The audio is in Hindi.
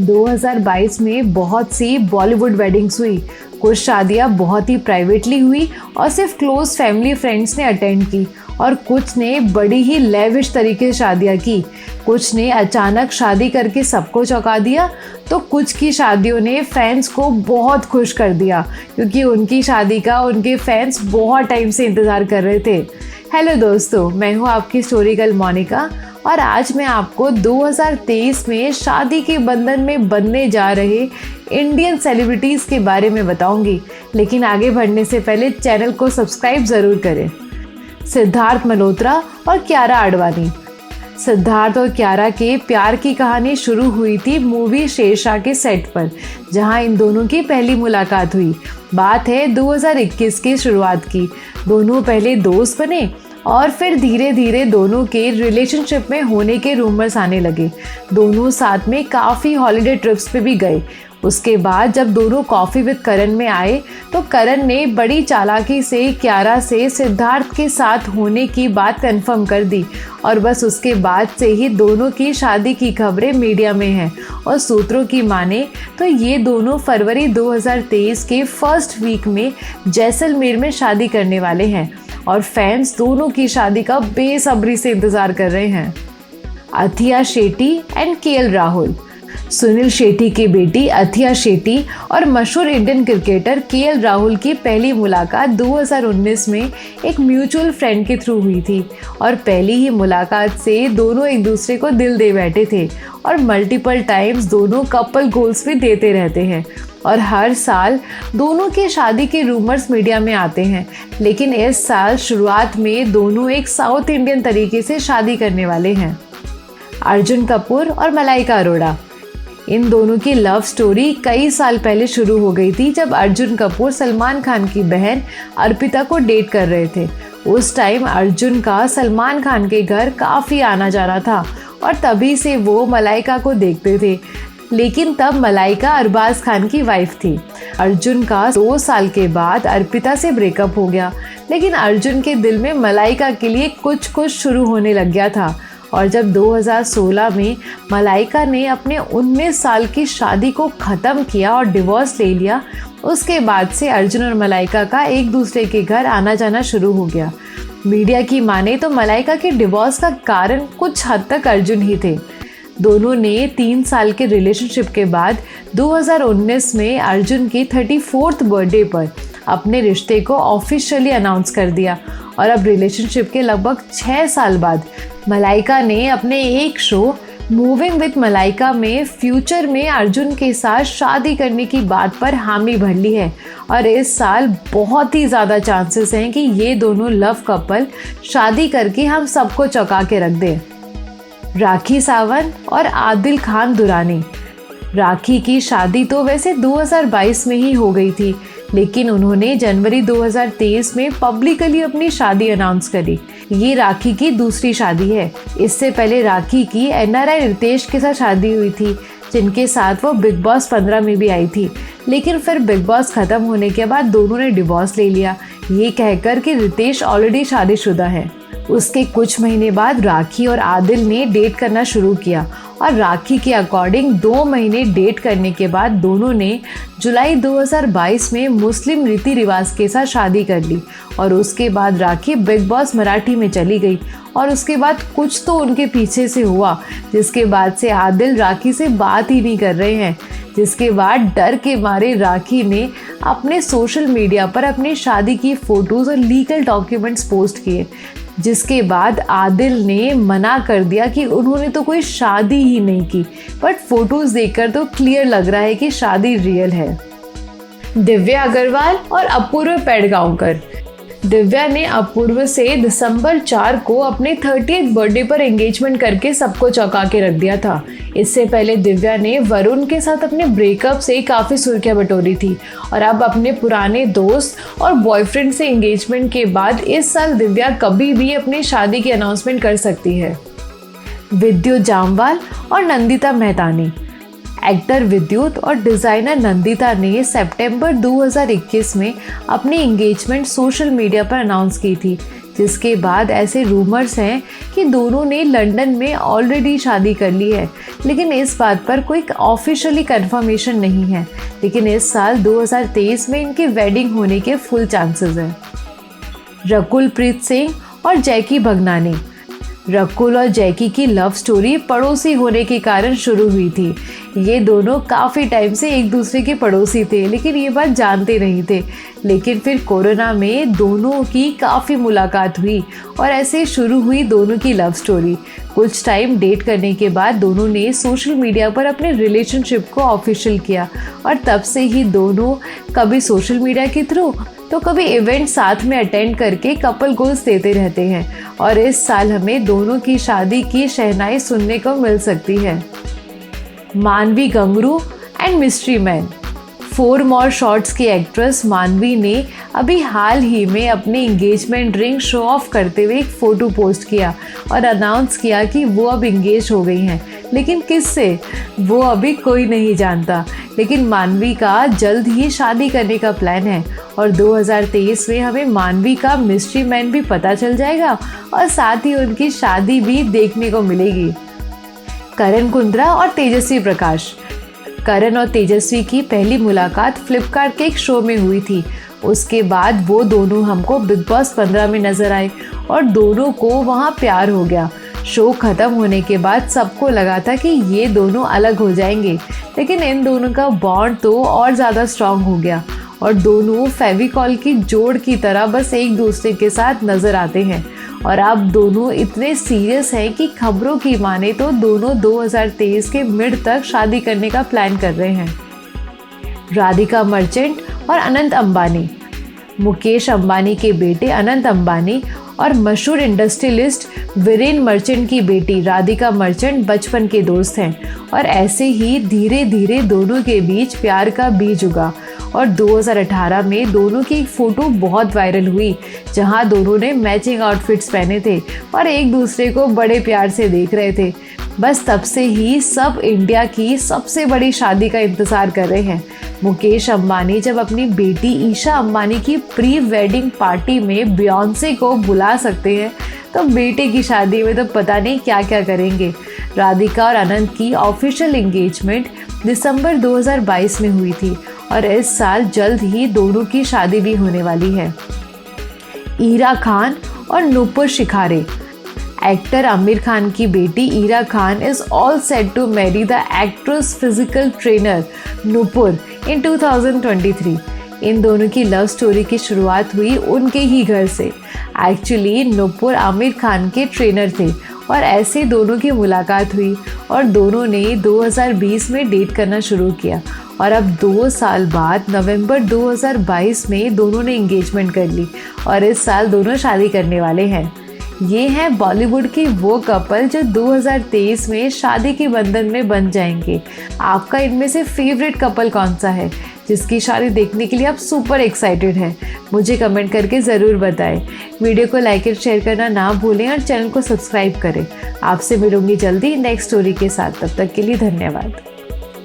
2022 में बहुत सी बॉलीवुड वेडिंग्स हुई। कुछ शादियां बहुत ही प्राइवेटली हुई और सिर्फ क्लोज फैमिली फ्रेंड्स ने अटेंड की, और कुछ ने बड़ी ही लेविश तरीके से शादियां की। कुछ ने अचानक शादी करके सबको चौंका दिया, तो कुछ की शादियों ने फैंस को बहुत खुश कर दिया, क्योंकि उनकी शादी का उनके फैंस बहुत टाइम से इंतज़ार कर रहे थे। हेलो दोस्तों, मैं हूँ आपकी स्टोरी गर्ल मोनिका, और आज मैं आपको 2023 में शादी के बंधन में बंधने जा रहे इंडियन सेलिब्रिटीज़ के बारे में बताऊंगी। लेकिन आगे बढ़ने से पहले चैनल को सब्सक्राइब ज़रूर करें। सिद्धार्थ मल्होत्रा और कियारा आडवाणी। सिद्धार्थ और कियारा के प्यार की कहानी शुरू हुई थी मूवी शेरशाह के सेट पर, जहां इन दोनों की पहली मुलाकात हुई। बात है 2021 की शुरुआत की। दोनों पहले दोस्त बने और फिर धीरे धीरे दोनों के रिलेशनशिप में होने के रूमर्स आने लगे। दोनों साथ में काफ़ी हॉलिडे ट्रिप्स पे भी गए। उसके बाद जब दोनों कॉफ़ी विद करण में आए, तो करण ने बड़ी चालाकी से कियारा से सिद्धार्थ के साथ होने की बात कंफर्म कर दी, और बस उसके बाद से ही दोनों की शादी की खबरें मीडिया में हैं। और सूत्रों की माने तो ये दोनों फरवरी 2023 के फर्स्ट वीक में जैसलमेर में शादी करने वाले हैं, और फैंस दोनों की शादी का बेसब्री से इंतज़ार कर रहे हैं। Athiya Shetty and KL Rahul. सुनील शेट्टी की बेटी अथिया शेट्टी और मशहूर इंडियन क्रिकेटर केएल राहुल की पहली मुलाकात 2019 में एक म्यूचुअल फ्रेंड के थ्रू हुई थी, और पहली ही मुलाकात से दोनों एक दूसरे को दिल दे बैठे थे, और मल्टीपल टाइम्स दोनों कपल गोल्स भी देते रहते हैं। और हर साल दोनों की शादी के रूमर्स मीडिया में आते हैं, लेकिन इस साल शुरुआत में दोनों एक साउथ इंडियन तरीके से शादी करने वाले हैं। अर्जुन कपूर और मलाइका अरोड़ा। इन दोनों की लव स्टोरी कई साल पहले शुरू हो गई थी, जब अर्जुन कपूर सलमान खान की बहन अर्पिता को डेट कर रहे थे। उस टाइम अर्जुन का सलमान खान के घर काफ़ी आना जाना था, और तभी से वो मलाइका को देखते थे। लेकिन तब मलाइका अरबाज खान की वाइफ थी। अर्जुन का 2 साल के बाद अर्पिता से ब्रेकअप हो गया, लेकिन अर्जुन के दिल में मलाइका के लिए कुछ शुरू होने लग गया था। और जब 2016 में मलाइका ने अपने 19 साल की शादी को ख़त्म किया और डिवोर्स ले लिया, उसके बाद से अर्जुन और मलाइका का एक दूसरे के घर आना जाना शुरू हो गया। मीडिया की माने तो मलाइका के डिवोर्स का कारण कुछ हद तक अर्जुन ही थे। दोनों ने 3 साल के रिलेशनशिप के बाद 2019 में अर्जुन की 34th बर्थडे पर अपने रिश्ते को ऑफिशियली अनाउंस कर दिया, और अब रिलेशनशिप के लगभग 6 साल बाद मलाइका ने अपने एक शो मूविंग विद मलाइका में फ्यूचर में अर्जुन के साथ शादी करने की बात पर हामी भर ली है। और इस साल बहुत ही ज़्यादा चांसेस हैं कि ये दोनों लव कपल शादी करके हम सबको चौंका के रख दें। राखी सावंत और आदिल खान दुरानी। राखी की शादी तो वैसे 2022 में ही हो गई थी, लेकिन उन्होंने जनवरी 2023 में पब्लिकली अपनी शादी अनाउंस करी। ये राखी की दूसरी शादी है। इससे पहले राखी की एनआरआई रितेश के साथ शादी हुई थी, जिनके साथ वो बिग बॉस 15 में भी आई थी। लेकिन फिर बिग बॉस ख़त्म होने के बाद दोनों ने डिवोर्स ले लिया, ये कहकर कि रितेश ऑलरेडी शादीशुदा है। उसके कुछ महीने बाद राखी और आदिल ने डेट करना शुरू किया, और राखी के अकॉर्डिंग 2 महीने डेट करने के बाद दोनों ने जुलाई 2022 में मुस्लिम रीति रिवाज के साथ शादी कर ली। और उसके बाद राखी बिग बॉस मराठी में चली गई, और उसके बाद कुछ तो उनके पीछे से हुआ, जिसके बाद से आदिल राखी से बात ही नहीं कर रहे हैं। जिसके बाद डर के मारे राखी ने अपने सोशल मीडिया पर अपनी शादी की फ़ोटोज़ और लीगल डॉक्यूमेंट्स पोस्ट किए, जिसके बाद आदिल ने मना कर दिया कि उन्होंने तो कोई शादी ही नहीं की, बट फोटोज़ देखकर तो क्लियर लग रहा है कि शादी रियल है। दिव्या अग्रवाल और अपूर्व पेडगांवकर। दिव्या ने अपूर्व से दिसंबर 4 को अपने 30th बर्थडे पर एंगेजमेंट करके सबको चौंका के रख दिया था। इससे पहले दिव्या ने वरुण के साथ अपने ब्रेकअप से काफ़ी सुर्खियां बटोरी थी, और अब अपने पुराने दोस्त और बॉयफ्रेंड से एंगेजमेंट के बाद इस साल दिव्या कभी भी अपनी शादी की अनाउंसमेंट कर सकती है। विद्युत जामवाल और नंदिता मेहतानी। एक्टर विद्युत और डिज़ाइनर नंदिता ने सितंबर 2021 में अपनी एंगेजमेंट सोशल मीडिया पर अनाउंस की थी, जिसके बाद ऐसे रूमर्स हैं कि दोनों ने लंदन में ऑलरेडी शादी कर ली है, लेकिन इस बात पर कोई ऑफिशियली कंफर्मेशन नहीं है। लेकिन इस साल 2023 में इनकी वेडिंग होने के फुल चांसेस हैं। रकुल प्रीत सिंह और जैकी भगनानी। रकुल और जैकी की लव स्टोरी पड़ोसी होने के कारण शुरू हुई थी। ये दोनों काफ़ी टाइम से एक दूसरे के पड़ोसी थे, लेकिन ये बात जानते नहीं थे। लेकिन फिर कोरोना में दोनों की काफ़ी मुलाकात हुई और ऐसे शुरू हुई दोनों की लव स्टोरी। कुछ टाइम डेट करने के बाद दोनों ने सोशल मीडिया पर अपने रिलेशनशिप को ऑफिशियल किया और तब से ही दोनों कभी सोशल मीडिया के थ्रू तो कभी इवेंट साथ में अटेंड करके कपल गोल्स देते रहते हैं। और इस साल हमें दोनों की शादी की शहनाई सुनने को मिल सकती है। Manvi Gagroo and mystery man. 4 More Shots की एक्ट्रेस मानवी ने अभी हाल ही में अपने एंगेजमेंट रिंग शो ऑफ करते हुए एक फ़ोटो पोस्ट किया और अनाउंस किया कि वो अब एंगेज हो गई हैं। लेकिन किससे, वो अभी कोई नहीं जानता। लेकिन मानवी का जल्द ही शादी करने का प्लान है और 2023 में हमें मानवी का मिस्ट्री मैन भी पता चल जाएगा और साथ ही उनकी शादी भी देखने को मिलेगी। करण कुंद्रा और तेजस्वी प्रकाश। करण और तेजस्वी की पहली मुलाकात फ्लिपकार्ट के एक शो में हुई थी। उसके बाद वो दोनों हमको बिग बॉस 15 में नजर आए और दोनों को वहाँ प्यार हो गया। शो खत्म होने के बाद सबको लगा था कि ये दोनों अलग हो जाएंगे, लेकिन इन दोनों का बॉन्ड तो और ज़्यादा स्ट्रांग हो गया और दोनों फेविकॉल की जोड़ की तरह बस एक दूसरे के साथ नजर आते हैं। और अब दोनों इतने सीरियस हैं कि खबरों की माने तो दोनों 2023 के मिड तक शादी करने का प्लान कर रहे हैं। राधिका मर्चेंट और अनंत अंबानी। मुकेश अंबानी के बेटे अनंत अंबानी और मशहूर इंडस्ट्रियलिस्ट वीरेन मर्चेंट की बेटी राधिका मर्चेंट बचपन के दोस्त हैं और ऐसे ही धीरे धीरे दोनों के बीच प्यार का बीज उगा और 2018 में दोनों की एक फ़ोटो बहुत वायरल हुई जहां दोनों ने मैचिंग आउटफिट्स पहने थे और एक दूसरे को बड़े प्यार से देख रहे थे। बस तब से ही सब इंडिया की सबसे बड़ी शादी का इंतज़ार कर रहे हैं। मुकेश अंबानी जब अपनी बेटी ईशा अंबानी की प्री वेडिंग पार्टी में बियॉन्से को बुला सकते हैं तो बेटे की शादी में तो पता नहीं क्या क्या करेंगे। राधिका और अनंत की ऑफिशियल एंगेजमेंट दिसंबर 2022 में हुई थी और इस साल जल्द ही दोनों की शादी भी होने वाली है। ईरा खान और नूपुर शिखारे। एक्टर आमिर खान की बेटी Ira Khan is all set to marry the actress physical trainer Nupur in 2023। इन दोनों की लव स्टोरी की शुरुआत हुई उनके ही घर से। एक्चुअली नूपुर आमिर खान के ट्रेनर थे और ऐसे दोनों की मुलाकात हुई और दोनों ने 2020 में डेट करना शुरू किया और अब 2 साल बाद नवंबर 2022 में दोनों ने एंगेजमेंट कर ली और इस साल दोनों शादी करने वाले हैं। ये हैं बॉलीवुड के वो कपल जो 2023 में शादी के बंधन में बन जाएंगे। आपका इनमें से फेवरेट कपल कौन सा है जिसकी शादी देखने के लिए आप सुपर एक्साइटेड हैं? मुझे कमेंट करके ज़रूर बताएं। वीडियो को लाइक और शेयर करना ना भूलें और चैनल को सब्सक्राइब करें। आपसे मिलूंगी जल्दी नेक्स्ट स्टोरी के साथ। तब तक के लिए धन्यवाद।